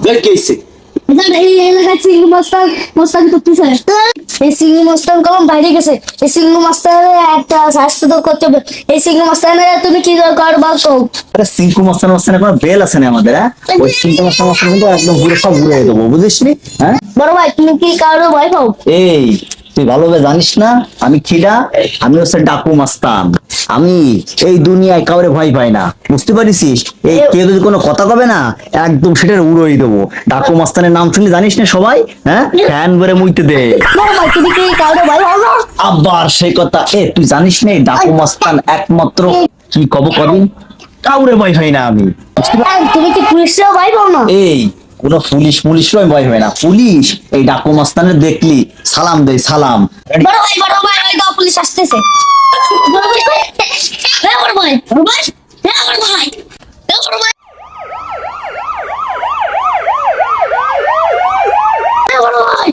দেখ কি হইছে? এই এলাকায় সিঙ্গু মস্তান করতেছে। এই সিঙ্গু মস্তান কলম বাইরে গেছে। এই সিঙ্গু মস্তানের একটা স্বাস্থ্য তো করতে হবে। এই সিঙ্গু মস্তানের তুমি কি দরকার বা কও? আরে সিংকু মাস্তানের কোনো বেল আছে না আমাদের, হ্যাঁ? ওই সিংকু মাস্তান কিন্তু একদম পুরো সব ঘুরে দেবো, বুঝিসনি? হ্যাঁ, বড় ভাই তুমি কি কারো ভয় পাও? এই তুই ভালোভাবে জানিস না আমি খিডা, আমি হচ্ছে ডাকু মাস্তান। আমি এই দুনিয়ায় কাউরে ভয় পাই না, বুঝতে পারিস? এই কেউ যদি কোনো কথা কবে না, একদম সেটা উড়োই দেবো। ডাকু মাস্তানের নাম শুনলে জানিস না সবাই, হ্যাঁ, ফ্যান করে মুইতে দে। বড় ভাই তুমি কি কারো ভয় পাও না? আবার সেই কথা, তুই জানিস না এই ডাকু মাস্তান একমাত্র কি কব কদিন কাউরে ভয় হয় না আমি, বুঝতে পারিস? তুমি কি পুলিশেও ভয় পাও না? এই কোন পুলিশের ভয় হয় না। পুলিশ এই ডাকু মাস্তানের দেখলি সালাম দেয়, সালাম। বড় ভাই ওই দাও পুলিশ আসতেছে। বড় ভাই হ্যাঁ বড় ভাই হ্যাঁ বড় ভাই হ্যাঁ বড় ভাই হ্যাঁ বড় ভাই